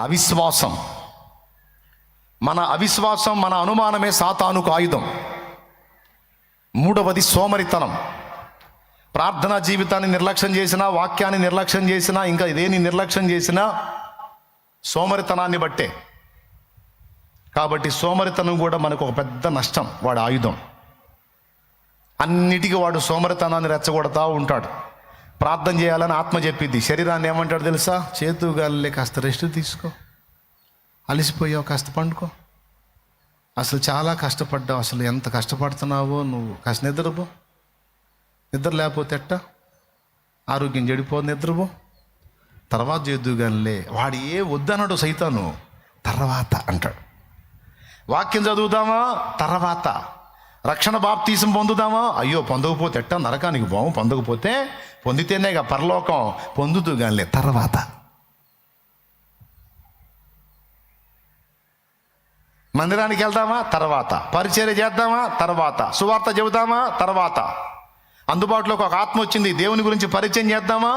అవిశ్వాసం. మన అవిశ్వాసం, మన అనుమానమే సాతానుకు ఆయుధం. మూడవది సోమరితనం. ప్రార్థనా జీవితాన్ని నిర్లక్ష్యం చేసినా, వాక్యాన్ని నిర్లక్ష్యం చేసినా, ఇంకా ఇదేని నిర్లక్ష్యం చేసినా సోమరితనాన్ని బట్టే. కాబట్టి సోమరితనం కూడా మనకు ఒక పెద్ద నష్టం. వాడు ఆయుధం. అన్నిటికీ వాడు సోమరితనాన్ని రెచ్చగొడతా ఉంటాడు. ప్రార్థన చేయాలని ఆత్మ చెప్పిద్ది, శరీరాన్ని ఏమంటాడు తెలుసా? చేతుగాలిలే కాస్త రెస్ట్ తీసుకో, అలసిపోయావు, కాస్త పండుకో, అసలు చాలా కష్టపడ్డావు, అసలు ఎంత కష్టపడుతున్నావో నువ్వు, కాస్త నిద్రపో, నిద్ర లేకపోతే ఎట్ట, ఆరోగ్యం చెడిపో, నిద్రపో, తర్వాత చేద్దుగానిలే. వాడు ఏ వద్దన్నాడు సైతాను, తర్వాత అంటాడు. వాక్యం చదువుతామా, తర్వాత. రక్షణ బాప్తీసం పొందుదామా, అయ్యో పొందకపోతే ఎట్టా, నరకానికి పోము, పొందకపోతే పొందితేనేగా పరలోకం, పొందుతూ గానిలే, తర్వాత. మందిరానికి వెళ్దామా, తర్వాత. పరిచర్య చేద్దామా, తర్వాత. సువార్త చెబుతామా, తర్వాత. అందుబాటులోకి ఒక ఆత్మ వచ్చింది, దేవుని గురించి పరిచయం చేద్దామా,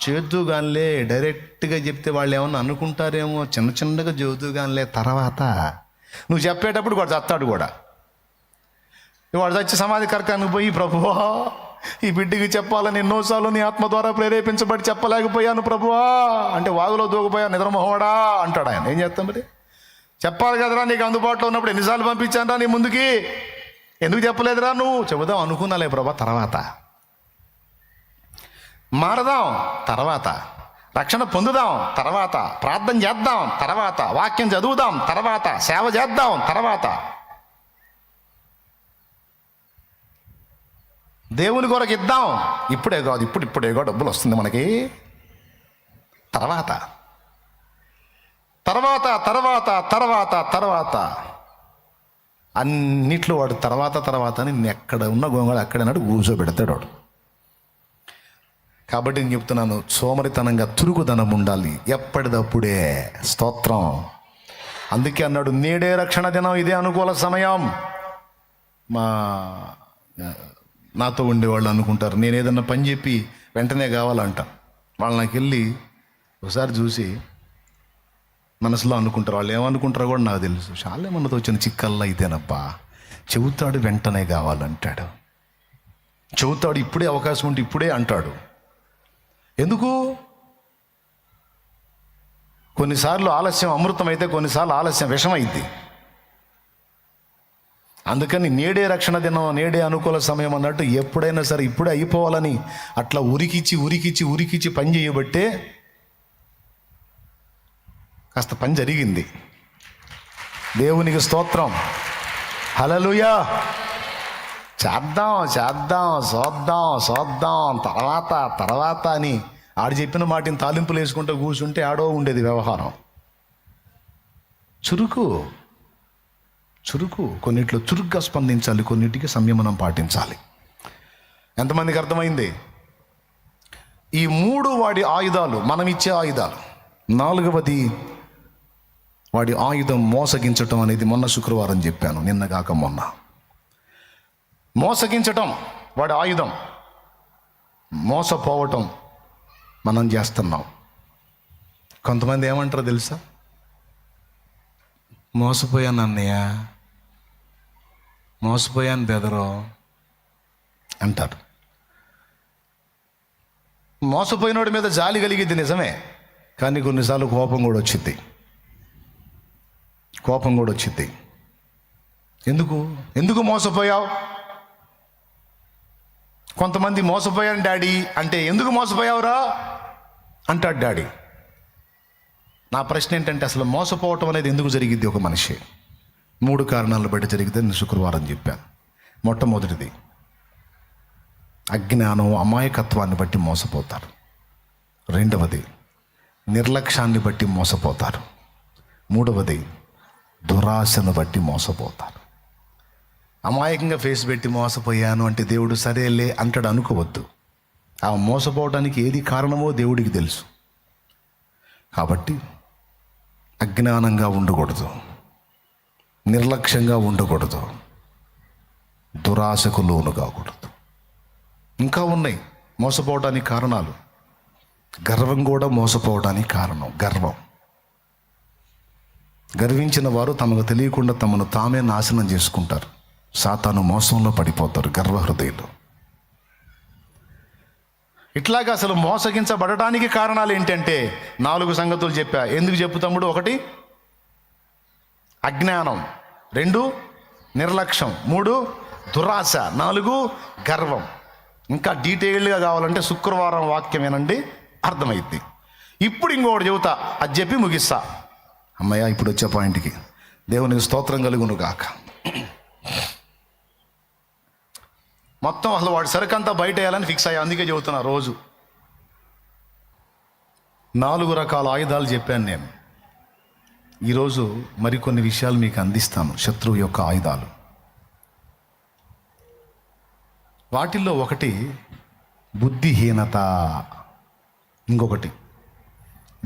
చేద్దు గానిలే. డైరెక్ట్గా చెప్తే వాళ్ళు ఏమన్నా అనుకుంటారేమో, చిన్న చిన్నగా చెబుతూ గానిలే, తర్వాత. నువ్వు చెప్పేటప్పుడు వాడు చస్తాడు కూడా. వాడు చచ్చి సమాధి కర్కానికి పోయి, ప్రభువా ఈ బిడ్డకి చెప్పాలని ఎన్నోసార్లు నీ ఆత్మ ద్వారా ప్రేరేపించబడి చెప్పలేకపోయాను ప్రభువా అంటే, వాగులో దూకపోయా నిద్రమోహడా అంటాడు ఆయన. ఏం చేస్తాం మరి? చెప్పాలి కదరా, నీకు అందుబాటులో ఉన్నప్పుడు ఎన్నిసార్లు పంపించానరా నీ ముందుకి, ఎందుకు చెప్పలేదురా నువ్వు? చెబుదాం అనుకున్నాలే ప్రభా, తర్వాత. మారదాం, తర్వాత. రక్షణ పొందుదాం, తర్వాత. ప్రార్థన చేద్దాం, తర్వాత. వాక్యం చదువుదాం, తర్వాత. సేవ చేద్దాం, తర్వాత. దేవుని కొరకు ఇద్దాం, ఇప్పుడే కాదు, ఇప్పుడేగా డబ్బులు వస్తుంది మనకి, తర్వాత. తర్వాత తర్వాత తర్వాత తర్వాత అన్నిట్లో వాడు తర్వాత అని ఎక్కడ ఉన్న గోంగళ అక్కడన్నాడు కూర్చోబెడతాడు వాడు. కాబట్టి నేను చెప్తున్నాను, సోమరితనంగా తురుగుదనం ఉండాలి ఎప్పటిదప్పుడే. స్తోత్రం. అందుకే అన్నాడు, నేడే రక్షణ దినం, ఇదే అనుకూల సమయం. నాతో ఉండేవాళ్ళు అనుకుంటారు, నేను ఏదన్నా పని చెప్పి వెంటనే కావాలంట. వాళ్ళు నాకు వెళ్ళి ఒకసారి చూసి మనసులో అనుకుంటారు, వాళ్ళు ఏమనుకుంటారో కూడా నాకు తెలుసు. చాలా మనతో వచ్చిన చిక్కల్లా ఇదేనబ్బా, చెబుతాడు వెంటనే కావాలంటాడు, చెబుతాడు ఇప్పుడే అవకాశం ఉంటే ఇప్పుడే అంటాడు. ఎందుకు? కొన్నిసార్లు ఆలస్యం అమృతం అయితే, కొన్నిసార్లు ఆలస్యం విషమైంది. అందుకని నేడే రక్షణ దినం, నేడే అనుకూల సమయం అన్నట్టు ఎప్పుడైనా సరే ఇప్పుడే అయిపోవాలని అట్లా ఉరికిచ్చి పని చేయబట్టే కాస్త పని జరిగింది. దేవునికి స్తోత్రం. హల్లెలూయా. చేద్దాం చూద్దాం తర్వాత అని ఆడు చెప్పిన మాటిని తాలింపులు వేసుకుంటూ కూర్చుంటే ఆడో ఉండేది వ్యవహారం. చురుకు కొన్నిట్లో చురుగ్గా స్పందించాలి, కొన్నిటికి సంయమనం పాటించాలి. ఎంతమందికి అర్థమైంది? ఈ మూడు వాడి ఆయుధాలు, మనం ఇచ్చే ఆయుధాలు. నాలుగవది వాడి ఆయుధం మోసగించటం అనేది మొన్న శుక్రవారం చెప్పాను, నిన్న కాక మొన్న. మోసగించటం వాడి ఆయుధం. మోసపోవటం మనం చేస్తున్నాం. కొంతమంది ఏమంటారో తెలుసా? మోసపోయాను అన్నయ్య, మోసపోయాను బెదరో అంటారు. మోసపోయినోడి మీద జాలి కలిగిద్ది నిజమే, కానీ కొన్నిసార్లు కోపం కూడా వచ్చింది. ఎందుకు మోసపోయావు? కొంతమంది మోసపోయాను డాడీ అంటే, ఎందుకు మోసపోయావురా అంటాడు డాడీ. నా ప్రశ్న ఏంటంటే, అసలు మోసపోవటం అనేది ఎందుకు జరిగిద్ది ఒక మనిషి? 3 కారణాలను బట్టి జరిగితే నేను శుక్రవారం చెప్పాను. మొట్టమొదటిది అజ్ఞానం, అమాయకత్వాన్ని బట్టి మోసపోతారు. రెండవది నిర్లక్ష్యాన్ని బట్టి మోసపోతారు. మూడవది దురాశను బట్టి మోసపోతారు. అమాయకంగా ఫేస్ పెట్టి మోసపోయాను అంటే దేవుడు సరేలే అంటాడు అనుకోవద్దు. ఆ మోసపోవడానికి ఏది కారణమో దేవుడికి తెలుసు. కాబట్టి అజ్ఞానంగా ఉండకూడదు, నిర్లక్ష్యంగా ఉండకూడదు, దురాశకు లోను కాకూడదు. ఇంకా ఉన్నాయి మోసపోవడానికి కారణాలు. గర్వం కూడా మోసపోవడానికి కారణం. గర్వం. గర్వించిన వారు తమకు తెలియకుండా తమను తామే నాశనం చేసుకుంటారు. సాతాను మోసంలో పడిపోతారు గర్వహృదయులు. ఇట్లాగా అసలు మోసగించబడటానికి కారణాలు ఏంటంటే 4 సంగతులు చెప్పా. ఎందుకు చెప్పు తమ్ముడు? 1 అజ్ఞానం, 2 నిర్లక్ష్యం, 3 దురాశ, 4 గర్వం. ఇంకా డీటెయిల్డ్గా కావాలంటే శుక్రవారం వాక్యం ఏనండి, అర్థమైద్ది. ఇప్పుడు ఇంకొకటి చెబుతా, అది చెప్పి ముగిస్తా. అమ్మయ్య, ఇప్పుడు వచ్చే పాయింట్కి. దేవునికి స్తోత్రం కలుగును గాక. మొత్తం అసలు వాడి సరుకంతా బయట వేయాలని ఫిక్స్ అయ్యా. అందుకే చెబుతున్నా. రోజు 4 రకాల ఆయుధాలు చెప్పాను నేను. ఈరోజు మరికొన్ని విషయాలు మీకు అందిస్తాను, శత్రువు యొక్క ఆయుధాలు. వాటిల్లో 1 బుద్ధిహీనత, ఇంకొకటి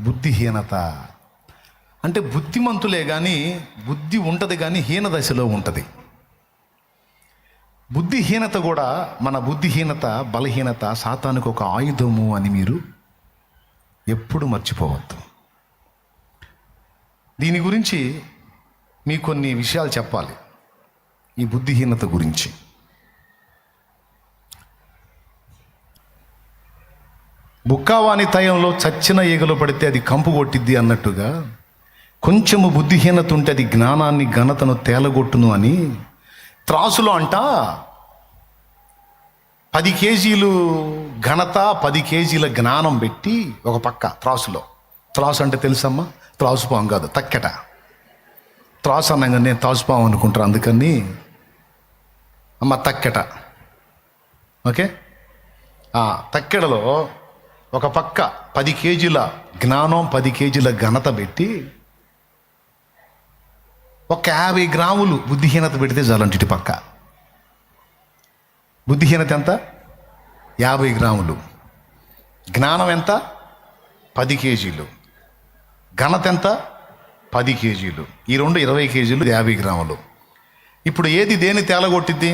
బుద్ధిహీనత. అంటే బుద్ధిమంతులే కానీ బుద్ధి ఉంటుంది కానీ హీన దశలో ఉంటుంది. బుద్ధిహీనత కూడా, మన బుద్ధిహీనత, బలహీనత సాతానుకు ఒక ఆయుధము అని మీరు ఎప్పుడు మర్చిపోవద్దు. దీని గురించి మీకు కొన్ని విషయాలు చెప్పాలి, ఈ బుద్ధిహీనత గురించి. బుక్కావాని తయంలో చచ్చిన ఈగలు పడితే అది కంపు కొట్టిద్ది అన్నట్టుగా కొంచెము బుద్ధిహీనత ఉంటే అది జ్ఞానాన్ని, ఘనతను తేలగొట్టును అని త్రాసులో అంట 10 కేజీలు ఘనత, 10 కేజీల జ్ఞానం పెట్టి ఒక పక్క త్రాసులో. త్రాసు అంటే తెలుసమ్మా? త్రాసుపాము కాదు, తక్కెట. త్రాసు అనగా నేను త్రాసుపాము అనుకుంటారు, అందుకని అమ్మ తక్కెట. ఓకే, తక్కెడలో ఒక పక్క 10 కేజీల జ్ఞానం, 10 కేజీల ఘనత పెట్టి ఒక 50 గ్రాములు బుద్ధిహీనత పెడితే చాలంటే ఇటు పక్క. బుద్ధిహీనత ఎంత? 50 గ్రాములు. జ్ఞానం ఎంత? 10 కేజీలు. ఘనత ఎంత? 10 కేజీలు. ఈ రెండు 20 కేజీలు, 50 గ్రాములు. ఇప్పుడు ఏది దేని తేలగొట్టిద్ది?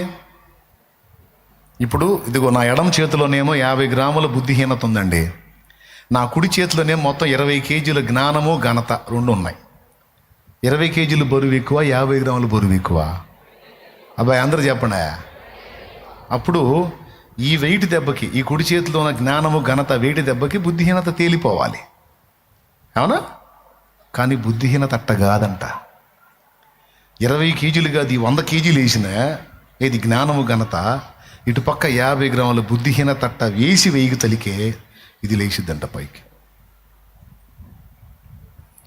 ఇప్పుడు ఇదిగో నా ఎడమ చేతిలోనేమో 50 గ్రాముల బుద్ధిహీనత ఉందండి. నా కుడి చేతిలోనేమో మొత్తం 20 కేజీల జ్ఞానము, ఘనత రెండు ఉన్నాయి. 20 కేజీలు బరువు ఎక్కువ, 50 గ్రాములు బరువు ఎక్కువ? అబ్బాయి అందరూ చెప్పండి. అప్పుడు ఈ వెయిట్ దెబ్బకి, ఈ కుడి చేతిలో ఉన్న జ్ఞానము, ఘనత వెయిట్ దెబ్బకి బుద్ధిహీనత తేలిపోవాలి, అవునా? కానీ బుద్ధిహీనత అట్ట కాదంట. 20 కేజీలు కాదు, 100 కేజీలు వేసిన ఏది జ్ఞానము, ఘనత, ఇటుపక్క 50 గ్రాముల బుద్ధిహీనత అట్ట వేసి వేయికి తలికే ఇది లేచిద్దంట పైకి.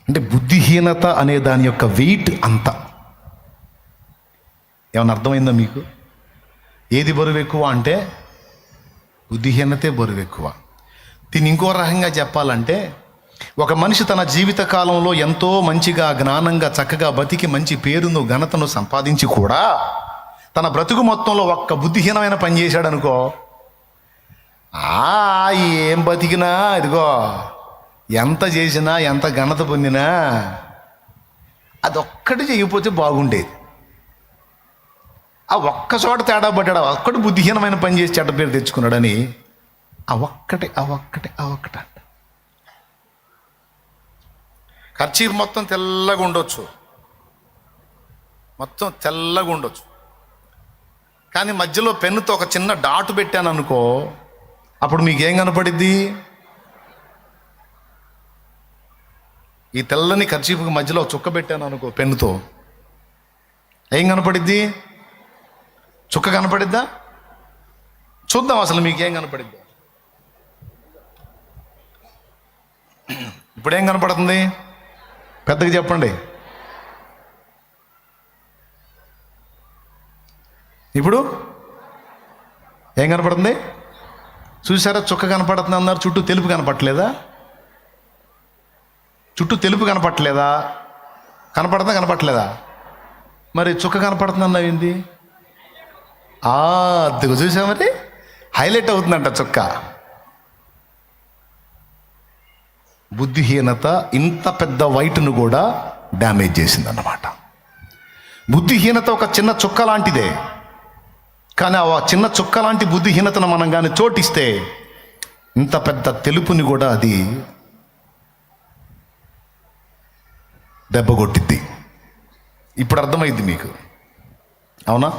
అంటే బుద్ధిహీనత అనే దాని యొక్క వెయిట్ అంత. ఏమన్నా అర్థమైందా మీకు? ఏది బరువు ఎక్కువ అంటే బుద్ధిహీనతే బరువు ఎక్కువ. దీన్ని ఇంకో రకంగా చెప్పాలంటే, ఒక మనిషి తన జీవిత కాలంలో ఎంతో మంచిగా, జ్ఞానంగా, చక్కగా బతికి మంచి పేరును, ఘనతను సంపాదించి కూడా తన బ్రతుకు మొత్తంలో ఒక్క బుద్ధిహీనమైన పని చేశాడు అనుకో, ఏం బతికినా, ఇదిగో ఎంత చేసినా, ఎంత ఘనత పొందినా అదొక్కటి చేయకపోతే బాగుండేది. ఆ ఒక్క చోట తేడా పడ్డాడు, ఒక్కటి బుద్ధిహీనమైన పని చేసి చెడ్డ పేరు తెచ్చుకున్నాడని ఆ ఒక్కటే అంట. కర్చీఫ్ మొత్తం తెల్లగా ఉండొచ్చు, మొత్తం తెల్లగా ఉండొచ్చు, కానీ మధ్యలో పెన్నుతో ఒక చిన్న డాట్ పెట్టాను అనుకో, అప్పుడు మీకేం కనపడిద్ది? ఈ తెల్లని కర్చీఫ్కి మధ్యలో చుక్క పెట్టాను అనుకో పెన్నుతో, ఏం కనపడిద్ది? చుక్క కనపడిద్దా? చూద్దాం అసలు మీకేం కనపడిద్దా. ఇప్పుడేం కనపడుతుంది? పెద్దగా చెప్పండి. ఇప్పుడు ఏం కనపడుతుంది? చూసారా, చుక్క కనపడుతుంది అన్నారు, చుట్టూ తెలుపు కనపడలేదా? చుట్టూ తెలుపు కనపడలేదా? కనపడుతుందా, కనపడలేదా? మరి చుక్క కనపడుతుంది అన్నావు ఏంది? అద్దెకు చూసా, మరి హైలైట్ అవుతుందంట చుక్క. బుద్ధిహీనత ఇంత పెద్ద వైట్ను కూడా డ్యామేజ్ చేసిందన్నమాట. బుద్ధిహీనత ఒక చిన్న చుక్క లాంటిదే, కానీ ఆ చిన్న చుక్క లాంటి బుద్ధిహీనతను మనం కానీ చోటిస్తే ఇంత పెద్ద తెలుపుని కూడా అది దెబ్బ కొట్టిద్ది. ఇప్పుడు అర్థమైంది మీకు, అవునా?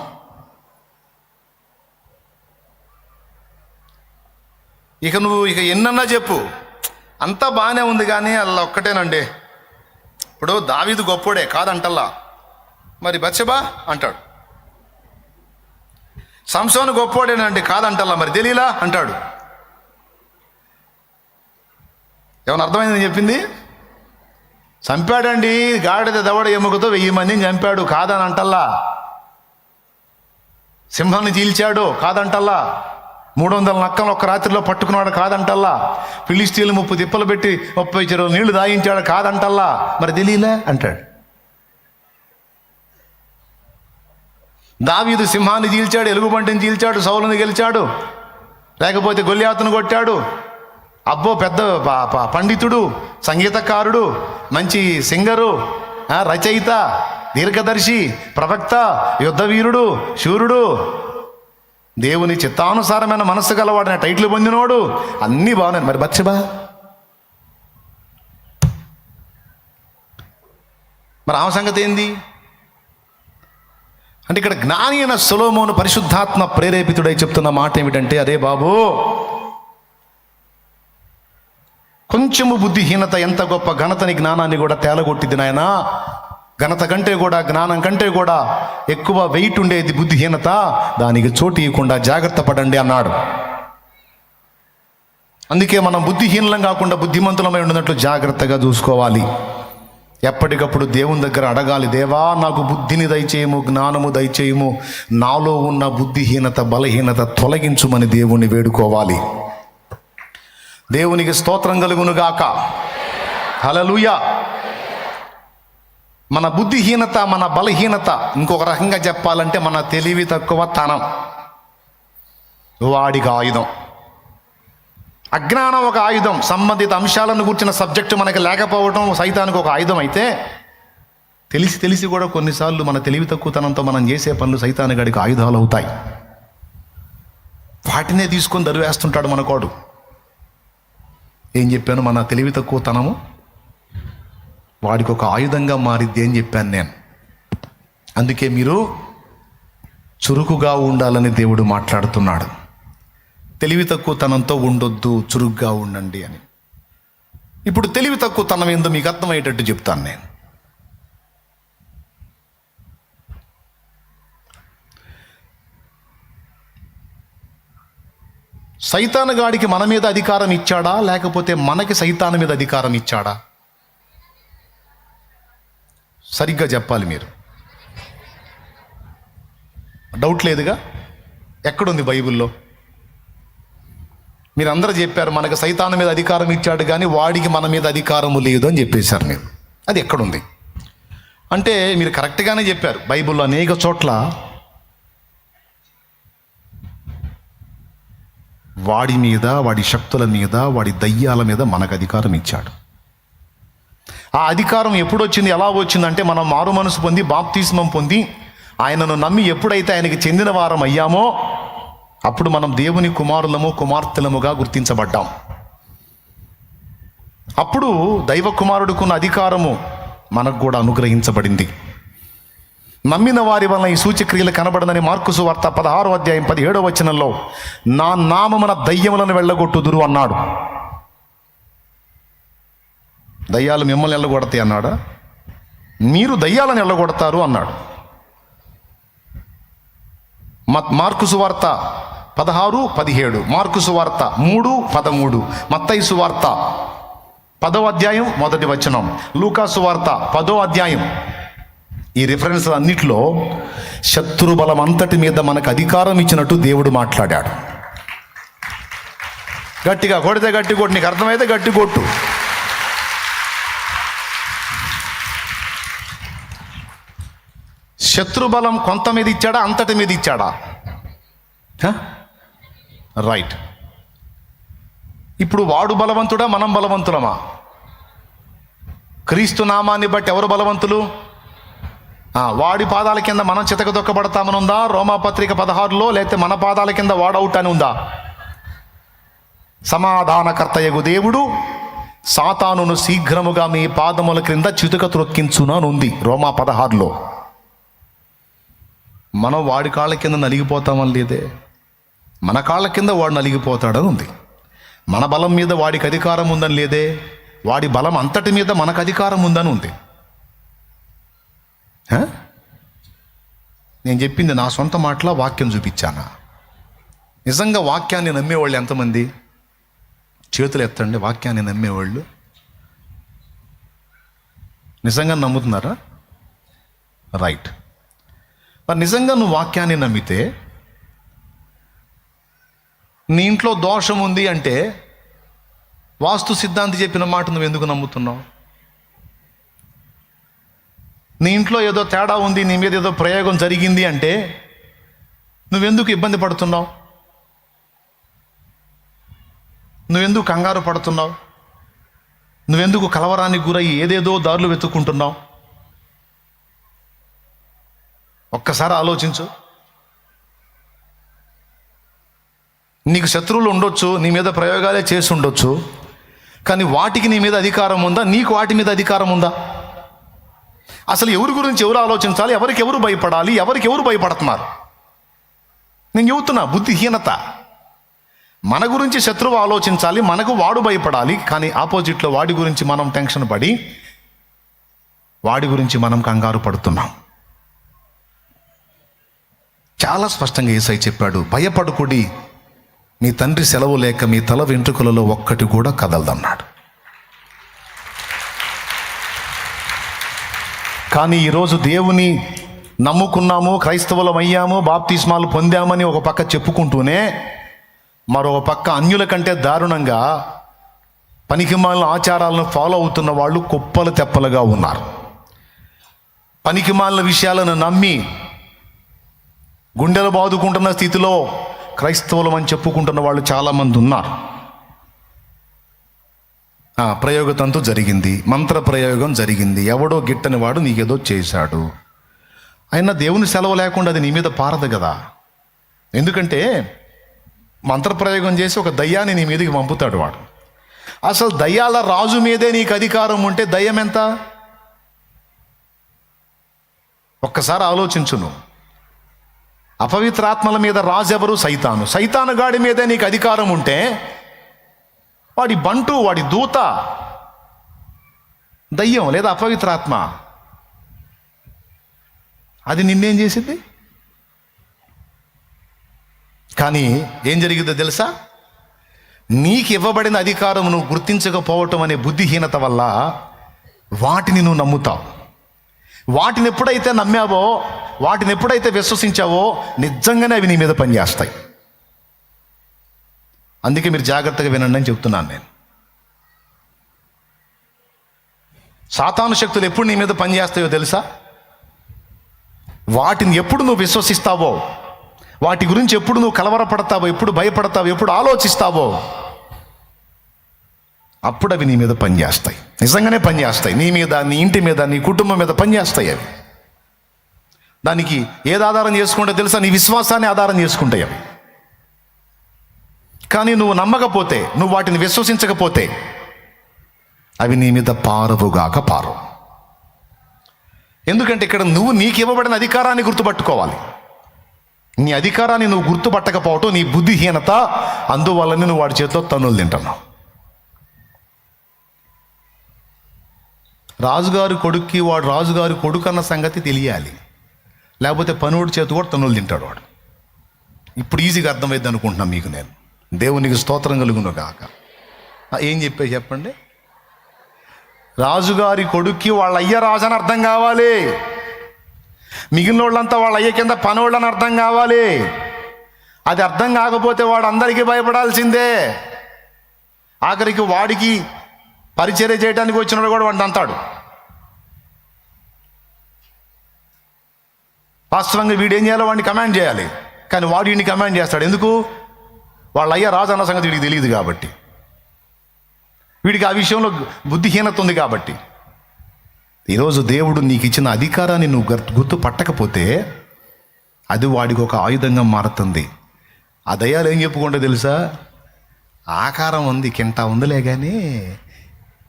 ఇక ఎన్నన్నా చెప్పు, అంతా బాగానే ఉంది, కానీ అలా ఒక్కటేనండి. ఇప్పుడు దావీదు గొప్పోడే కాదంటల్లా, మరి బత్షెబా అంటాడు. సంసోను గొప్పోడేనండి కాదంటల్లా, మరి దెలీలా అంటాడు. ఏమన్నా అర్థమైందని చెప్పింది? చంపాడండి, గాడిద దవడ ఎముకతో 1000 మందిని చంపాడు కాదని అంటల్లా. సింహాన్ని చీల్చాడు కాదంటల్లా. 300 నక్కలు ఒక్క రాత్రిలో పట్టుకున్నాడు కాదంటల్లా. ఫిలిస్తీన్లు 30 తిప్పలు పెట్టి 30 చెరువులు నీళ్లు దాయించాడు కాదంటల్లా, మరి తెలియలే అంటాడు. దావీదు సింహాన్ని చీల్చాడు, ఎలుగుబంటిని చీల్చాడు, సౌలుని గెలిచాడు, లేకపోతే గొల్యాతును కొట్టాడు. అబ్బో పెద్ద పండితుడు, సంగీతకారుడు, మంచి సింగరు, రచయిత, దీర్ఘదర్శి, ప్రవక్త, యుద్ధవీరుడు, శూరుడు, దేవుని చిత్తానుసారమైన మనస్సు గలవాడని టైటిల్ పొందినోడు, అన్నీ బాగున్నాయి. మరి బత్షెబా, మరి ఆమె సంగతి ఏంది అంటే, ఇక్కడ జ్ఞాని అయిన సొలొమోను పరిశుద్ధాత్మ ప్రేరేపితుడై చెప్తున్న మాట ఏమిటంటే, అరే బాబు, కొంచెము బుద్ధిహీనత ఎంత గొప్ప ఘనతని, జ్ఞానాన్ని కూడా తేలగొట్టింది నాయన. ఘనత కంటే కూడా, జ్ఞానం కంటే కూడా ఎక్కువ వెయిట్ ఉండేది బుద్ధిహీనత. దానికి చోటు ఇవ్వకుండా జాగ్రత్త పడండి అన్నాడు. అందుకే మనం బుద్ధిహీనం కాకుండా బుద్ధిమంతులమై ఉన్నట్లు జాగ్రత్తగా చూసుకోవాలి. ఎప్పటికప్పుడు దేవుని దగ్గర అడగాలి, దేవా నాకు బుద్ధిని దయచేయము, జ్ఞానము దయచేయము, నాలో ఉన్న బుద్ధిహీనత బలహీనత తొలగించుమని దేవుణ్ణి వేడుకోవాలి. దేవునికి స్తోత్రం కలుగునుగాక. హల్లెలూయా. మన బుద్ధిహీనత, మన బలహీనత, ఇంకొక రకంగా చెప్పాలంటే మన తెలివి తక్కువ తనం వాడికి ఆయుధం. అజ్ఞానం ఒక ఆయుధం. సంబంధిత అంశాలను గురించిన సబ్జెక్టు మనకి లేకపోవడం సైతానికి ఒక ఆయుధం అయితే, తెలిసి కూడా కొన్నిసార్లు మన తెలివి తక్కువతనంతో మనం చేసే పనులు సైతాని గడికి ఆయుధాలు అవుతాయి. వాటినే తీసుకొని దరివేస్తుంటాడు మనకోడు. ఏం చెప్పాను? మన తెలివి తక్కువతనము వాడికి ఒక ఆయుధంగా మారిద్ది అని చెప్పాను నేను. అందుకే మీరు చురుకుగా ఉండాలని దేవుడు మాట్లాడుతున్నాడు. తెలివి తక్కువతనంతో ఉండొద్దు, చురుగ్గా ఉండండి అని. ఇప్పుడు తెలివి తక్కువతనం ఏందో మీకు అర్థమయ్యేటట్టు చెప్తాను నేను. సైతాను గాడికి మన మీద అధికారం ఇచ్చాడా, లేకపోతే మనకి సైతాను మీద అధికారం ఇచ్చాడా? సరిగ్గా చెప్పాలి మీరు. డౌట్ లేదుగా? ఎక్కడుంది బైబిల్లో? మీరు అందరూ చెప్పారు మనకు సైతాను మీద అధికారం ఇచ్చాడు, కానీ వాడికి మన మీద అధికారము లేదు అని చెప్పేశారు మీరు. అది ఎక్కడుంది అంటే, మీరు కరెక్ట్గానే చెప్పారు. బైబిల్లో అనేక చోట్ల వాడి మీద, వాడి శక్తుల మీద, వాడి దయ్యాల మీద మనకు అధికారం ఇచ్చాడు. ఆ అధికారం ఎప్పుడు వచ్చింది, ఎలా వచ్చిందంటే, మనం మారు మనసు పొంది బాప్తిస్మం పొంది ఆయనను నమ్మి ఎప్పుడైతే ఆయనకి చెందిన వారం అయ్యామో అప్పుడు మనం దేవుని కుమారులము కుమార్తెలముగా గుర్తించబడ్డాం. అప్పుడు దైవ కుమారుడికున్న అధికారము మనకు కూడా అనుగ్రహించబడింది. నమ్మిన వారి వలన ఈ సూచక్రియలు కనబడదని మార్కు సువార్త 16వ అధ్యాయం 17వ వచనంలో, నా నామమున దయ్యములను వెళ్ళగొట్టుదురు అన్నాడు. దయ్యాలు మిమ్మల్ని వెళ్ళగొడతాయి అన్నాడా? మీరు దయ్యాలను వెళ్ళగొడతారు అన్నాడు. మార్కు సువార్త 16:17, మార్కు సువార్త 3:13, మత్తయి సువార్త 10వ అధ్యాయం 1వ వచనం, లూకా సువార్త 10వ అధ్యాయం. ఈ రిఫరెన్స్ అన్నిటిలో శత్రు బలం అంతటి మీద మనకు అధికారం ఇచ్చినట్టు దేవుడు మాట్లాడాడు. గట్టిగా కొడితే గట్టి కొట్టు, నీకు అర్థమైతే గట్టి కొట్టు. శత్రుబలం కొంత మీద ఇచ్చాడా, అంతటి మీద ఇచ్చాడా? రైట్. ఇప్పుడు వాడు బలవంతుడా, మనం బలవంతులమా? క్రీస్తు నామాన్ని బట్టి ఎవరు బలవంతులు? వాడి పాదాల కింద మనం చితక దొక్కబడతామని ఉందా రోమాపత్రిక 16లో? లేకపోతే మన పాదాల కింద వాడు అవుట్ అని ఉందా? సమాధానకర్తయగు దేవుడు సాతానును శీఘ్రముగా మీ పాదముల క్రింద చితుక త్రొక్కించును అని ఉంది రోమా 16లో. మనం వాడి కాళ్ళ కింద నలిగిపోతామని లేదే. మన కాళ్ళ కింద వాడు నలిగిపోతాడని ఉంది. మన బలం మీద వాడికి అధికారం ఉందని లేదే. వాడి బలం అంతటి మీద మనకు అధికారం ఉందని ఉంది. నేను చెప్పింది నా సొంత మాటల వాక్యం చూపించానా? నిజంగా వాక్యాన్ని నమ్మేవాళ్ళు ఎంతమంది? చేతులు ఎత్తండి. వాక్యాన్ని నమ్మేవాళ్ళు నిజంగా నమ్ముతున్నారా? రైట్. మరి నిజంగా నువ్వు వాక్యాన్ని నమ్మితే, నీ ఇంట్లో దోషం ఉంది అంటే వాస్తు సిద్ధాంతి చెప్పిన మాట నువ్వు ఎందుకు నమ్ముతున్నావు? నీ ఇంట్లో ఏదో తేడా ఉంది, నీ మీద ఏదో ప్రయోగం జరిగింది అంటే నువ్వెందుకు ఇబ్బంది పడుతున్నావు? నువ్వెందుకు కంగారు పడుతున్నావు? నువ్వెందుకు కలవరానికి గురయ్యి ఏదేదో దారులు వెతుక్కుంటున్నావు? ఒక్కసారి ఆలోచించు. నీకు శత్రువులు ఉండొచ్చు, నీ మీద ప్రయోగాలే చేసి ఉండొచ్చు, కానీ వాటికి నీ మీద అధికారం ఉందా? నీకు వాటి మీద అధికారం ఉందా? అసలు ఎవరి గురించి ఎవరు ఆలోచించాలి? ఎవరికి ఎవరు భయపడాలి? ఎవరికి ఎవరు భయపడుతున్నారు? నేను చెబుతున్నా, బుద్ధిహీనత. మన గురించి శత్రువు ఆలోచించాలి, మనకు వాడు భయపడాలి, కానీ ఆపోజిట్లో వాడి గురించి మనం టెన్షన్ పడి వాడి గురించి మనం కంగారు పడుతున్నాం. చాలా స్పష్టంగా యేసయ్య చెప్పాడు, భయపడుకుడి, మీ తండ్రి సెలవు లేక మీ తల వెంట్రుకలలో ఒక్కటి కూడా కదలదన్నాడు. కానీ ఈరోజు దేవుని నమ్ముకున్నాము, క్రైస్తవులం అయ్యాము, బాప్తిస్మాలు పొందామని ఒక పక్క చెప్పుకుంటూనే మరో పక్క అన్యుల కంటే దారుణంగా పనికిమాలిన ఆచారాలను ఫాలో అవుతున్న వాళ్ళు కుప్పలు తెప్పలుగా ఉన్నారు. పనికిమాలిన విషయాలను నమ్మి గుండెలు బాదుకుంటున్న స్థితిలో క్రైస్తవులం అని చెప్పుకుంటున్న వాళ్ళు చాలామంది ఉన్నారు. ప్రయోగతంతో జరిగింది, మంత్ర ప్రయోగం జరిగింది, ఎవడో గిట్టని వాడు నీకేదో చేశాడు, అయినా దేవుని సెలవు లేకుండా అది నీ మీద పారదు కదా. ఎందుకంటే మంత్రప్రయోగం చేసి ఒక దయ్యాన్ని నీ మీదకి పంపుతాడు వాడు. అసలు దయ్యాల రాజు మీదే నీకు అధికారం ఉంటే దయ్యం ఎంత? ఒక్కసారి ఆలోచించును. అపవిత్రాత్మల మీద రాజు ఎవరు? సైతాను. సైతాను గాడి మీదే నీకు అధికారం ఉంటే వాడి బంటు, వాడి దూత దయ్యం లేదా అపవిత్రాత్మ, అది నిన్నేం చేసింది? కానీ ఏం జరిగిందో తెలుసా? నీకు ఇవ్వబడిన అధికారం నువ్వు గుర్తించకపోవటం అనే బుద్ధిహీనత వల్ల వాటిని నువ్వు నమ్ముతావు. వాటిని ఎప్పుడైతే నమ్మావో, వాటిని ఎప్పుడైతే విశ్వసించావో, నిజంగానే అవి నీ మీద పనిచేస్తాయి. అందుకే మీరు జాగ్రత్తగా వినండి అని చెప్తున్నాను నేను. సాతాను శక్తులు ఎప్పుడు నీ మీద పనిచేస్తాయో తెలుసా? వాటిని ఎప్పుడు నువ్వు విశ్వసిస్తావో, వాటి గురించి ఎప్పుడు నువ్వు కలవరపడతావో, ఎప్పుడు భయపడతావో, ఎప్పుడు ఆలోచిస్తావో, అప్పుడు అవి నీ మీద పనిచేస్తాయి. నిజంగానే పనిచేస్తాయి. నీ మీద, నీ ఇంటి మీద, నీ కుటుంబం మీద పనిచేస్తాయి అవి. దానికి ఏది ఆధారం చేసుకుంటే తెలుసా? నీ విశ్వాసాన్ని ఆధారం చేసుకుంటాయి అవి. కానీ నువ్వు నమ్మకపోతే, నువ్వు వాటిని విశ్వసించకపోతే అవి నీ మీద పారవుగాక పారవు. ఎందుకంటే ఇక్కడ నువ్వు నీకు ఇవ్వబడిన అధికారాన్ని గుర్తుపట్టుకోవాలి. నీ అధికారాన్ని నువ్వు గుర్తుపట్టకపోవటం నీ బుద్ధిహీనత. అందువల్లనే నువ్వు వాడి చేతిలో తన్నులు తింటున్నావు. రాజుగారి కొడుక్కి వాడు రాజుగారి కొడుకు అన్న సంగతి తెలియాలి, లేకపోతే పనుడి చేతి కూడా తన్నులు తింటాడు వాడు. ఇప్పుడు ఈజీగా అర్థమైంది అనుకుంటున్నాను మీకు నేను. దేవునికి స్తోత్రం కలుగును గాక. ఏం చెప్పండి? రాజుగారి కొడుక్కి వాళ్ళ అయ్య రాజు అని అర్థం కావాలి, మిగిలిన వాళ్ళంతా వాళ్ళ అయ్య కింద పనోళ్ళని అర్థం కావాలి. అది అర్థం కాకపోతే వాడు అందరికీ భయపడాల్సిందే. ఆఖరికి వాడికి పరిచర్య చేయడానికి వచ్చినాడు కూడా వాడిని అంటాడు. వాస్తవంగా వీడు ఏం చేయాలో వాడిని కమాండ్ చేయాలి, కానీ వాడు వీడిని కమాండ్ చేస్తాడు. ఎందుకు? వాళ్ళ అయ్య రాజు అన్న సంగతి వీడికి తెలియదు కాబట్టి, వీడికి ఆ విషయంలో బుద్ధిహీనత ఉంది కాబట్టి. ఈరోజు దేవుడు నీకు ఇచ్చిన అధికారాన్ని నువ్వు గుర్తు పట్టకపోతే అది వాడికి ఒక ఆయుధంగా మారుతుంది. ఆ దయ్యాలు ఏం చెప్పుకుంటే తెలుసా? ఆకారం ఉంది, కింటా ఉందిలే కానీ,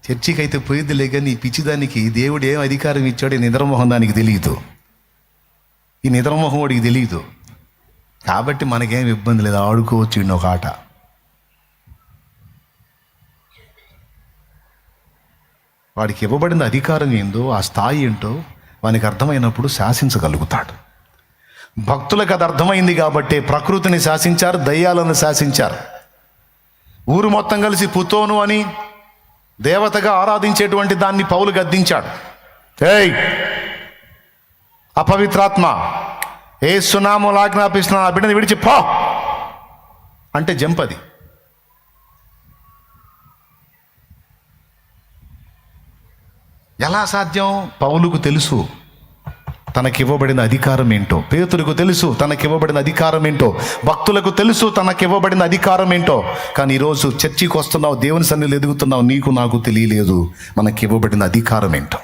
చర్చికి అయితే పోయిద్దిలే కానీ, ఈ పిచ్చిదానికి దేవుడు ఏం అధికారం ఇచ్చాడో నిద్రమోహం దానికి తెలియదు. ఈ నిద్రమోహం వాడికి తెలియదు కాబట్టి మనకేం ఇబ్బంది లేదు, ఆడుకోవచ్చు ఇన్నొక ఆట. వాడికి ఇవ్వబడిన అధికారం ఏందో, ఆ స్థాయి ఏంటో వానికి అర్థమైనప్పుడు శాసించగలుగుతాడు. భక్తులకు అది అర్థమైంది కాబట్టి ప్రకృతిని శాసించారు, దయ్యాలను శాసించారు. ఊరు మొత్తం కలిసి పుతోను అని దేవతగా ఆరాధించేటువంటి దాన్ని పౌలు గద్దించాడు. ఏయ్ అపవిత్రాత్మ, ఏ సునామోలు ఆజ్ఞాపిస్తున్నా ఆ బిడ్డని విడిచి పో అంటే జంపది. ఎలా సాధ్యం? పౌలుకు తెలుసు తనకివ్వబడిన అధికారం ఏంటో, పేతురుకు తెలుసు తనకివ్వబడిన అధికారం ఏంటో, భక్తులకు తెలుసు తనకివ్వబడిన అధికారం ఏంటో. కానీ ఈరోజు చర్చికి వస్తున్నావు, దేవుని సన్నిధిలో ఎదుగుతున్నావు, నీకు నాకు తెలియలేదు మనకివ్వబడిన అధికారం ఏంటో.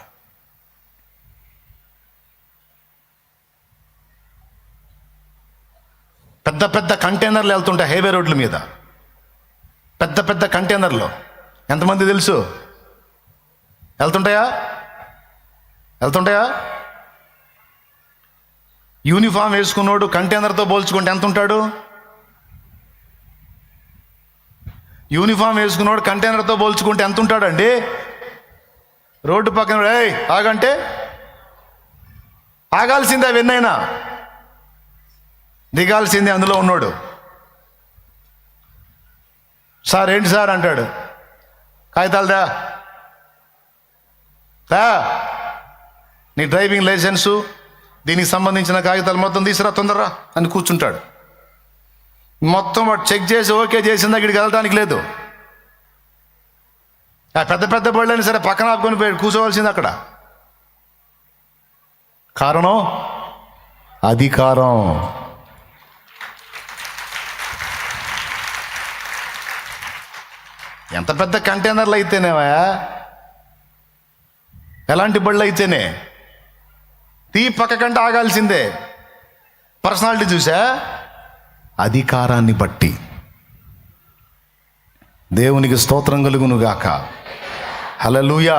పెద్ద పెద్ద కంటైనర్లు వెళ్తుంటాయి హైవే రోడ్ల మీద, పెద్ద పెద్ద కంటైనర్లు. ఎంతమంది తెలుసు? వెళ్తుంటాయా? యూనిఫామ్ వేసుకున్నాడు కంటైనర్తో పోల్చుకుంటే ఎంత ఉంటాడు? యూనిఫామ్ వేసుకున్నాడు కంటైనర్తో పోల్చుకుంటే ఎంత ఉంటాడండి? రోడ్డు పక్కన ఏయ్ ఆగంటే ఆగాల్సిందే, అవన్నైనా దిగాల్సిందే. అందులో ఉన్నాడు. సార్ ఏంటి సార్ అంటాడు, కాగితాలదా నీ డ్రైవింగ్ లైసెన్సు, దీనికి సంబంధించిన కాగితాలు మొత్తం తీసుకురా తొందరరా అని కూర్చుంటాడు. మొత్తం వాడు చెక్ చేసి ఓకే చేసిందా ఇక్కడికి వెళ్ళడానికి లేదు. ఆ పెద్ద పెద్ద బళ్ళైనా సరే పక్కన ఆపుకొని పోయి కూర్చోవలసింది అక్కడ. కారణం అధికారం. ఎంత పెద్ద కంటైనర్లు అయితేనేవా, ఎలాంటి బళ్ళు అయితేనే పక్క కంటే ఆగాల్సిందే. పర్సనాలిటీ చూసా, అధికారాన్ని బట్టి. దేవునికి స్తోత్రం కలుగును గాక. హల్లెలూయా.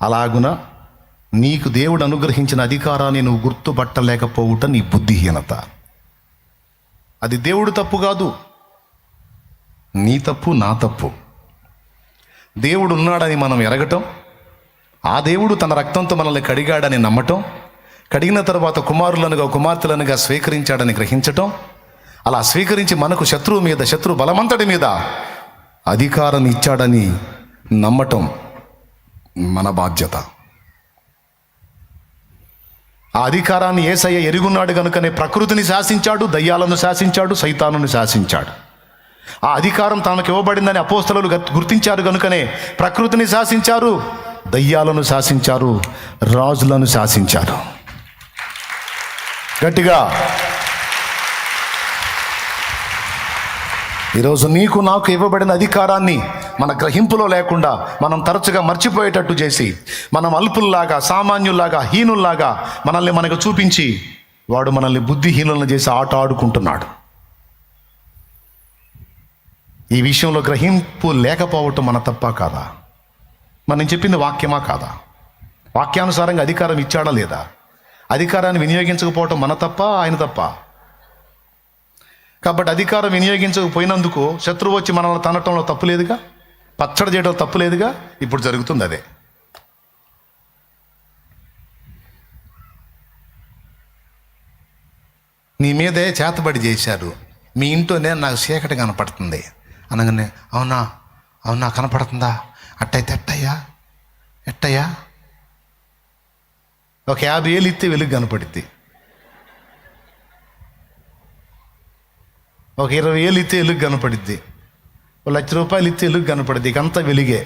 అలాగున నీకు దేవుడు అనుగ్రహించిన అధికారాన్ని నువ్వు గుర్తుపట్టలేకపోవుట నీ బుద్ధిహీనత. అది దేవుడు తప్పు కాదు, నీ తప్పు, నా తప్పు. దేవుడు ఉన్నాడని మనం ఎరగటం, ఆ దేవుడు తన రక్తంతో మనల్ని కడిగాడని నమ్మటం, కడిగిన తర్వాత కుమారులనుగా కుమార్తెలనుగా స్వీకరించాడని గ్రహించటం, అలా స్వీకరించి మనకు శత్రువు మీద, శత్రు బలమంతటి మీద అధికారం ఇచ్చాడని నమ్మటం మన బాధ్యత. ఆ అధికారాన్ని యేసయ్య ఎరుగున్నాడు కనుకనే ప్రకృతిని శాసించాడు, దయ్యాలను శాసించాడు, సైతానుని శాసించాడు. ఆ అధికారం తనకు ఇవ్వబడిందని అపోస్తలులు గుర్తించారు కనుకనే ప్రకృతిని శాసించారు, దయ్యాలను శాసించారు, రాజులను శాసించారు. గట్టిగా ఈరోజు నీకు నాకు ఇవ్వబడిన అధికారాన్ని మన గ్రహింపులో లేకుండా మనం తరచుగా మర్చిపోయేటట్టు చేసి, మనం అల్పుల్లాగా, సామాన్యుల్లాగా, హీనుల్లాగా మనల్ని మనకు చూపించి వాడు మనల్ని బుద్ధిహీనులను చేసి ఆట ఆడుకుంటున్నాడు. ఈ విషయంలో గ్రహింపు లేకపోవటం మన తప్ప కాదా? మనం చెప్పింది వాక్యమా కాదా? వాక్యానుసారంగా అధికారం ఇచ్చాడా లేదా? అధికారాన్ని వినియోగించకపోవటం మన తప్ప, ఆయన తప్ప? కాబట్టి అధికారం వినియోగించకపోయినందుకు శత్రువు వచ్చి మనల్ని తనటంలో తప్పు లేదుగా, పచ్చడి చేయడం తప్పు లేదుగా. ఇప్పుడు జరుగుతుంది అదే. నీ మీదే చేతబడి చేశారు, మీ ఇంట్లోనే నాకు చీకటి కనపడుతుంది అనగానే అవునా అవునా కనపడుతుందా, అట్టయితే ఎట్టయ్యా ఒక 50,000 ఇస్తే వెలుగు కనపడుద్ది, ఒక 20,000 ఇస్తే వెలుగు కనపడుద్ది, ఒక ₹1,00,000 ఇస్తే వెలుగు కనపడుద్ది. ఇకంతా వెలుగే.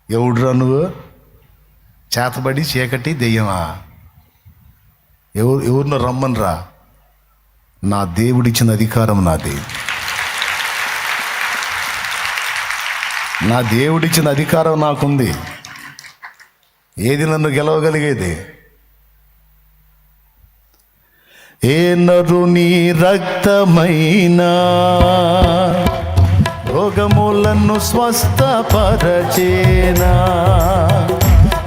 ఎవడురా నువ్వు? చేతబడి చీకటి దెయ్యమా? ఎవరినో రమ్మనరా. నా దేవుడిచ్చిన అధికారం నాది. నా దేవుడిచ్చిన అధికారం నాకుంది. ఏది నన్ను గెలవగలిగేది? ఏ నరుని రక్తమైనా రోగములను స్వస్థపరచేనా,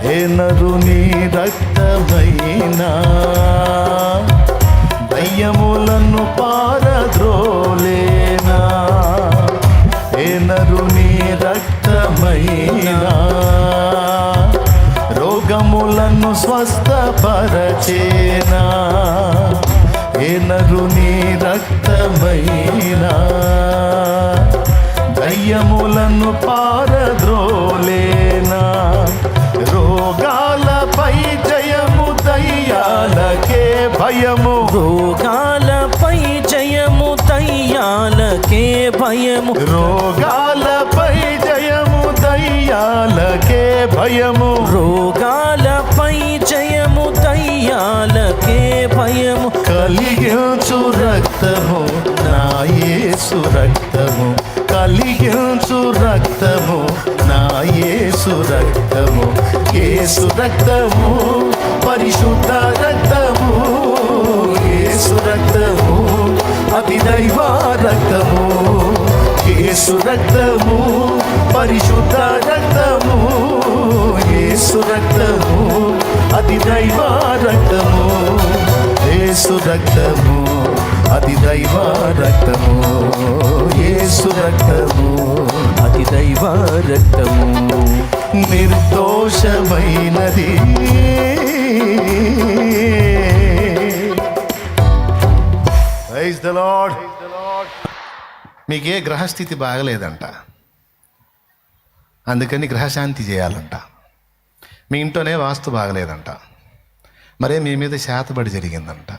ఏ నరుని రక్తమైనా దయ్యములను పారద్రోలేనా. ఏ నరుని రక్తమైనా రోగములను స్వస్థపరచేనా. ఏ నరుని రక్తమైనా దయ్యములను పారద్రోలేనా. రోగాలపై జయము దయ్యాలకే భయము. రోగాలపై జయము దయ్యాలకే భయము. రోగాలపై జయము దయ్యాలకే భయము. రోగాలపై జయము దయ్యాలకే భయము. కలిగించు రక్తము నా యేసు రక్తము. కలిగించు రక్తము నా యేసు రక్తము. యేసు రక్తము పరిశుద్ధ రక్తము. యేసు రక్తము అతి దైవ రక్తము. యేసు రక్తము పరిశుద్ధ రక్తము. యేసు రక్తము అతి దైవ రక్తము. యేసు రక్తము అతి దైవ రక్తము. యేసు రక్తము అతి దైవ రక్తము. నిర్దోషమైనది. Praise the Lord. మీకే గ్రహస్థితి బాగలేదంట, అందుకని గ్రహశాంతి చేయాలంట. మీ ఇంట్లోనే వాస్తు బాగలేదంట, మరే మీ మీద శాతబడి జరిగిందంట.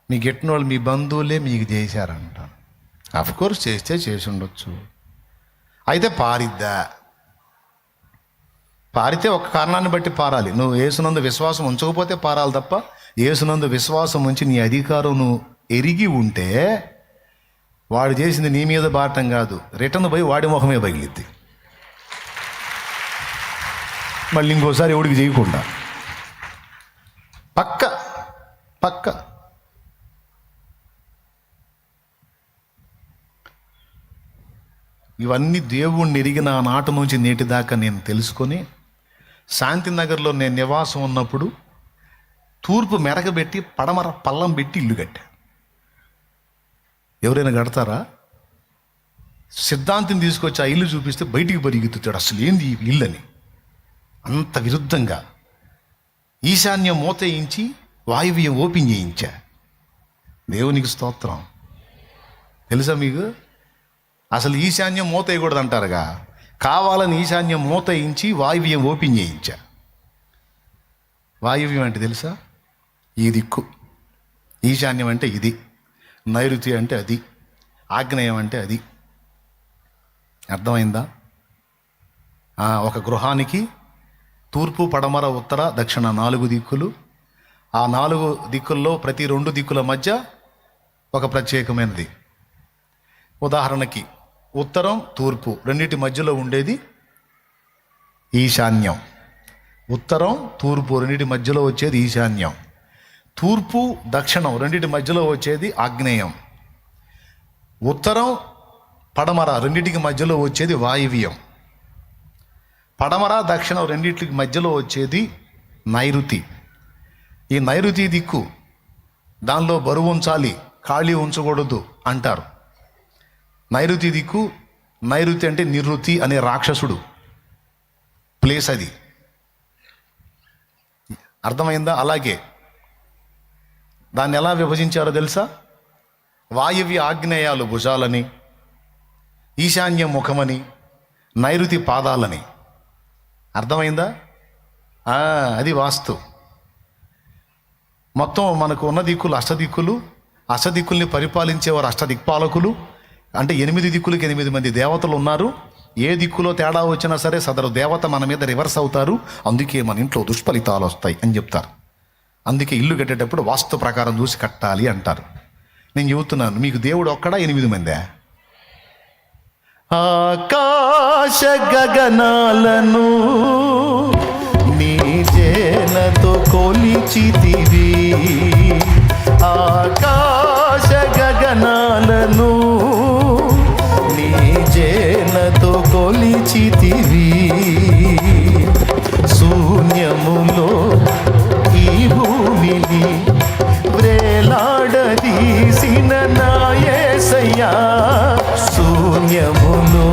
మీ గిట్టిన వాళ్ళు మీ బంధువులే మీకు చేశారంట. అఫ్కోర్స్ చేస్తే చేసి ఉండొచ్చు. అయితే పారిద్దా? పారితే ఒక కారణాన్ని బట్టి పారాలి. నువ్వు యేసునందు విశ్వాసం ఉంచకపోతే పారాలి తప్ప, యేసునందు విశ్వాసం ఉంచి నీ అధికారం నువ్వు ఎరిగి ఉంటే వాడు చేసింది నీ మీద బాటం కాదు, రిటర్న్ పోయి వాడి ముఖమే పగిలిద్ది. మళ్ళీ ఇంకోసారి ఎవడికి చేయకుండా పక్క పక్క. ఇవన్నీ దేవుణ్ణి ఎరిగిన నాటి నుంచి నేటి దాకా నేను తెలుసుకొని శాంతినగర్లో నేను నివాసం ఉన్నప్పుడు తూర్పు మెరకబెట్టి పడమర పల్లం పెట్టి ఇల్లు కట్టా. ఎవరైనా కడతారా? సిద్ధాంతిని తీసుకొచ్చి ఆ ఇల్లు చూపిస్తే బయటికి పరిగెత్తుతాడు, అసలు ఏంది ఈ ఇల్లు అని. అంత విరుద్ధంగా ఈశాన్యం మూతయించి వాయువ్యం ఓపెన్ చేయించా. దేవునికి స్తోత్రం. తెలుసా మీకు? అసలు ఈశాన్యం మూత వేయకూడదు అంటారుగా, కావాలని ఈశాన్యం మూతయించి వాయువ్యం ఓపెన్ చేయించా. వాయువ్యం అంటే తెలుసా? ఈ దిక్కు. ఈశాన్యం అంటే ఇది, నైరుతి అంటే అది, ఆగ్నేయం అంటే అది. అర్థమైందా? ఒక గృహానికి తూర్పు పడమర ఉత్తర దక్షిణ 4 దిక్కులు. ఆ 4 దిక్కుల్లో ప్రతి 2 దిక్కుల మధ్య ఒక ప్రత్యేకమైనది. ఉదాహరణకి ఉత్తరం తూర్పు రెండింటి మధ్యలో ఉండేది ఈశాన్యం. ఉత్తరం తూర్పు రెండింటి మధ్యలో వచ్చేది ఈశాన్యం. తూర్పు దక్షిణం రెండింటి మధ్యలో వచ్చేది ఆగ్నేయం. ఉత్తరం పడమర రెండింటికి మధ్యలో వచ్చేది వాయువ్యం. పడమర దక్షిణం రెండింటికి మధ్యలో వచ్చేది నైరుతి. ఈ నైరుతి దిక్కు, దానిలో బరువు ఉంచాలి, ఖాళీ ఉంచకూడదు అంటారు. నైరుతి దిక్కు, నైరుతి అంటే నివృత్తి అనే రాక్షసుడు ప్లేస్ అది. అర్థమైందా? అలాగే దాన్ని ఎలా విభజించారో తెలుసా? వాయువ్య ఆగ్నేయాలు భుజాలని, ఈశాన్యం ముఖమని, నైరుతి పాదాలని. అర్థమైందా? అది వాస్తు. మొత్తం మనకు ఉన్న దిక్కులు అష్టదిక్కులు. అష్టదిక్కుల్ని పరిపాలించేవారు అష్టదిక్పాలకులు. అంటే 8 దిక్కులకి 8 మంది దేవతలు ఉన్నారు. ఏ దిక్కులో తేడా వచ్చినా సరే సదరు దేవత మన మీద రివర్స్ అవుతారు. అందుకే మన ఇంట్లో దుష్ఫలితాలు వస్తాయి అని చెప్తారు. అందుకే ఇల్లు కట్టేటప్పుడు వాస్తు ప్రకారం చూసి కట్టాలి అంటారు. నేను చెబుతున్నాను, మీకు దేవుడు ఒక్కడా 8 మందే? ఆకాశ గగనాలను నీ చేనతో కొలిచితివి. ఆకాశ గగనాలను నీ చేనతో కొలిచితివి. వ్రేలాడదీసిన నా యేసయ్యా, శూన్యములో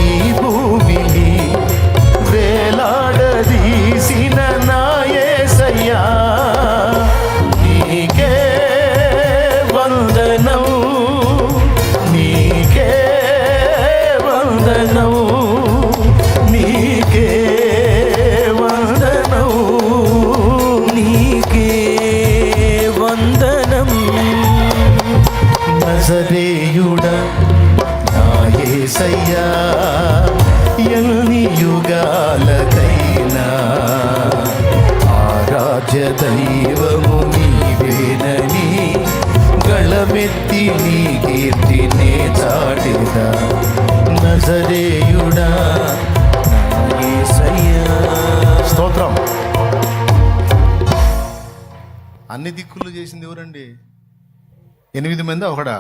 ఈ భూమిని వ్రేలాడదీసిన నా యేసయ్యా, నీకే వందనం, నీకే వందనం, నీకే వందనం, నీకే వందనం. నజరేయుడా నా యేసయ్యా, ఎన్ని యుగాలకైనా ఆరాధ్య దైవము నీవేనని గళమెత్తి నీ కీర్తినే చాటెదా. నజరేయుడా నా యేసయ్యా. స్తోత్రం. అన్ని దిక్కులు చేసింది ఎవరండి? 8 మంది ఒకడా?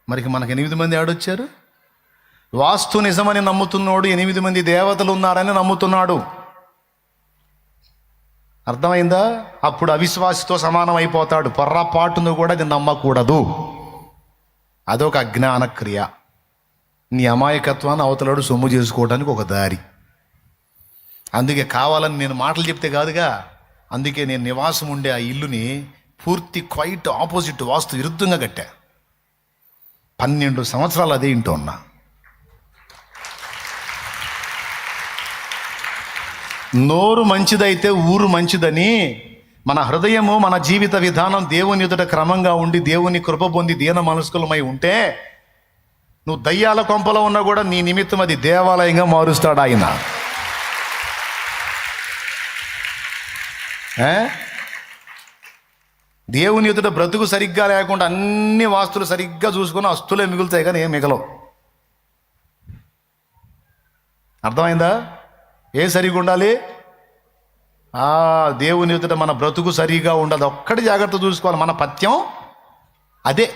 మరికి మనకు 8 మంది ఆడొచ్చారు? వాస్తు నిజమని నమ్ముతున్నాడు, 8 మంది దేవతలు ఉన్నారని నమ్ముతున్నాడు. అర్థమైందా? అప్పుడు అవిశ్వాసితో సమానం అయిపోతాడు. పొర్రపాటును కూడా అది నమ్మకూడదు. అదొక అజ్ఞాన క్రియ. నీ అమాయకత్వాన్ని అవతలాడు సొమ్ము చేసుకోవడానికి ఒక దారి. అందుకే కావాలని నేను మాటలు చెప్తే కాదుగా, అందుకే నేను నివాసం ఉండే ఆ ఇల్లుని పూర్తి క్వైట్ ఆపోజిట్ వాస్తు విరుద్ధంగా కట్టా. 12 సంవత్సరాలు అదే ఇంటో ఉన్నా. నోరు మంచిదైతే ఊరు మంచిదని, మన హృదయము మన జీవిత విధానం దేవుని ఎదుట క్రమంగా ఉండి దేవుని కృప పొంది దీన మనస్కులమై ఉంటే, నువ్వు దయ్యాల కొంపలో ఉన్నా కూడా నీ నిమిత్తం అది దేవాలయంగా మారుస్తాడు ఆయన. దేవుని ఎదుట బ్రతుకు సరిగ్గా లేకుండా అన్ని వాస్తులు సరిగ్గా చూసుకుని అస్తులే మిగులుతాయి కానీ ఏం మిగలవు. అర్థమైందా? ఏ సరిగా ఉండాలి? దేవుని ఎదుట మన బ్రతుకు సరిగా ఉండదు. ఒక్కటి జాగ్రత్త చూసుకోవాలి. మన పథ్యం అదే.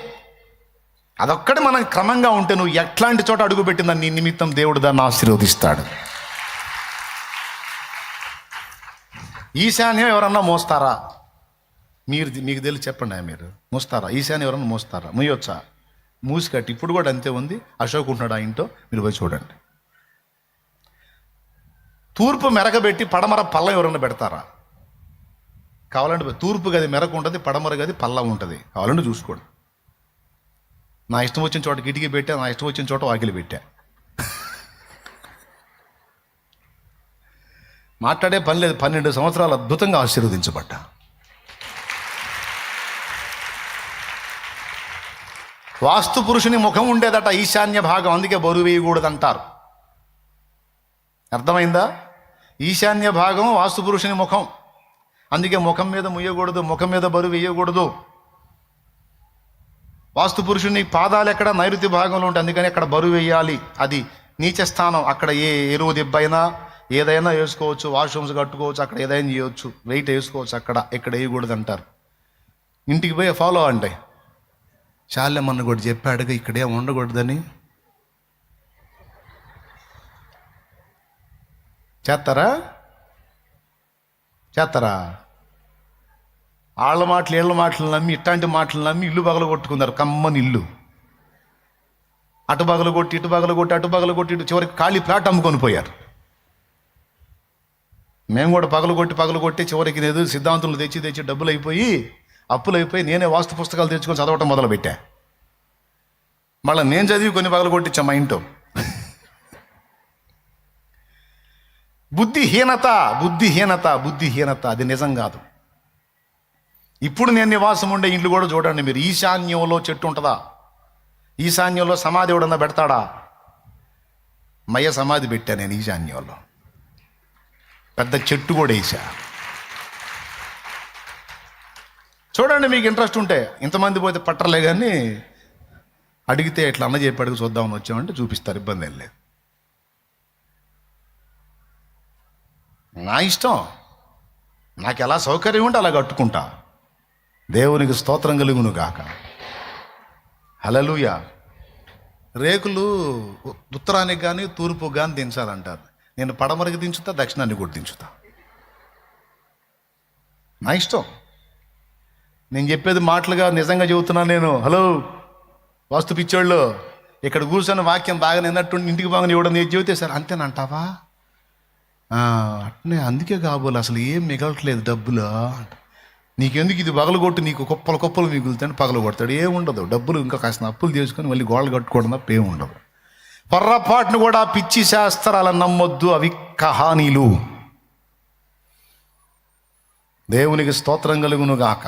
అదొక్కటి మనం క్రమంగా ఉంటే నువ్వు ఎట్లాంటి చోట అడుగు పెట్టిందని నీ నిమిత్తం దేవుడు దాన్ని ఆశీర్వదిస్తాడు. ఈశాన్యం ఎవరన్నా మోస్తారా? మీకు తెలిసి చెప్పండి. మీరు మోస్తారా? ఈశాన్యం ఎవరన్నా మోస్తారా? మూయొచ్చా? మూసి కట్టి ఇప్పుడు కూడా అంతే ఉంది. అశోక్ ఉంటున్నాడు ఆ ఇంట్లో, మీరు పోయి చూడండి. తూర్పు మెరకబెట్టి పడమర పల్లం ఎవరన్నా పెడతారా? కావాలంటే తూర్పు గది మెరకు ఉంటుంది, పడమర గది పల్లం ఉంటుంది. కావాలంటే చూసుకోండి. నా ఇష్టం వచ్చిన చోట కిటికీ పెట్టా, నా ఇష్టం వచ్చిన చోట వాకిలి పెట్టా. మాట్లాడే పని లేదు. 12 సంవత్సరాలు అద్భుతంగా ఆశీర్వదించబడ్డా. వాస్తు పురుషుని ముఖం ఉండేదట ఈశాన్య భాగం, అందుకే బరువు వేయకూడదంటారు. అర్థమైందా? ఈశాన్య భాగం వాస్తు పురుషుని ముఖం, అందుకే ముఖం మీద ముయ్యకూడదు, ముఖం మీద బరువు వేయకూడదు. వాస్తు పురుషుని పాదాలు ఎక్కడ? నైరుతి భాగంలో ఉంటాయి, అందుకని అక్కడ బరువు వేయాలి. అది నీచ స్థానం. అక్కడ ఏ ఎరువు దెబ్బైనా ఏదైనా వేసుకోవచ్చు, వాష్రూమ్స్ కట్టుకోవచ్చు, అక్కడ ఏదైనా చేయవచ్చు, వెయిట్ వేసుకోవచ్చు. అక్కడ ఇక్కడ వేయకూడదు అంటారు. ఇంటికి పోయి ఫాలో అంటే చాలేమన్న కూడా చెప్పాడుగా ఇక్కడే ఉండకూడదని. చేస్తారా? ఆళ్ళ మాటలు ఏళ్ళ మాటలు నమ్మి, ఇట్లాంటి మాటలు నమ్మి ఇల్లు పగలు కొట్టుకున్నారు. కమ్మని ఇల్లు అటు పగలు కొట్టి ఇటు పగలు కొట్టి అటు పగలు కొట్టి ఇటు చివరికి ఖాళీ ప్లాట్ అమ్ముకొని పోయారు. మేము కూడా పగలు కొట్టి చివరికి ఏదో సిద్ధాంతులు తెచ్చి డబ్బులు అయిపోయి అప్పులు అయిపోయి నేనే వాస్తు పుస్తకాలు తెచ్చుకొని చదవటం మొదలుపెట్టా. మళ్ళీ నేను చదివి కొన్ని పగలు కొట్టించా మా ఇంట్లో. బుద్ధిహీనత అది నిజం కాదు. ఇప్పుడు నేను నివాసం ఉండే ఇంట్లో కూడా చూడండి మీరు. ఈశాన్యంలో చెట్టు ఉంటుందా? ఈశాన్యంలో సమాధి ఎవడన్నా పెడతాడా? మయ్య సమాధి పెట్టా నేను ఈశాన్యంలో. పెద్ద చెట్టు కూడా వేసా. చూడండి, మీకు ఇంట్రెస్ట్ ఉంటే. ఇంతమంది పోతే పట్టలే, కానీ అడిగితే ఇట్లా అన్న చెప్పి అడిగి చూద్దామని వచ్చామంటే చూపిస్తారు, ఇబ్బంది ఏం లేదు. నా ఇష్టం, నాకు ఎలా సౌకర్యం ఉంటే అలా కట్టుకుంటా. దేవునికి స్తోత్రం కలుగును గాక. హల్లెలూయా. రేకులు ఉత్తరానికి కానీ తూర్పు కానీ దించాలంటారు. నేను పడమరకి దించుతా, దక్షిణానికి కూడా దించుతా. నా ఇష్టం. నేను చెప్పేది మాటలుగా నిజంగా చెబుతున్నాను నేను. హలో వాస్తు పిచ్చోళ్ళు, ఇక్కడ కూర్చొని వాక్యం బాగా నిన్నట్టుండి ఇంటికి బాగా ఇవ్వడం నేను చెబితే సార్ అంతేనంటావా? అట్నే, అందుకే కాబోలు అసలు ఏం మిగలట్లేదు డబ్బులు. నీకెందుకు ఇది పగలగొట్టు, నీకు కుప్పలు కుప్పలు మిగులుతాను పగలగొడతాడు. ఏముండదు, డబ్బులు ఇంకా కాసిన అప్పులు చేసుకొని మళ్ళీ గోడలు కట్టుకోవడం తప్ప ఏముండదు. పొర్రపాటును కూడా పిచ్చి శాస్త్రాలను నమ్మొద్దు, అవి కహానీలు. దేవునికి స్తోత్రం కలుగును గాక.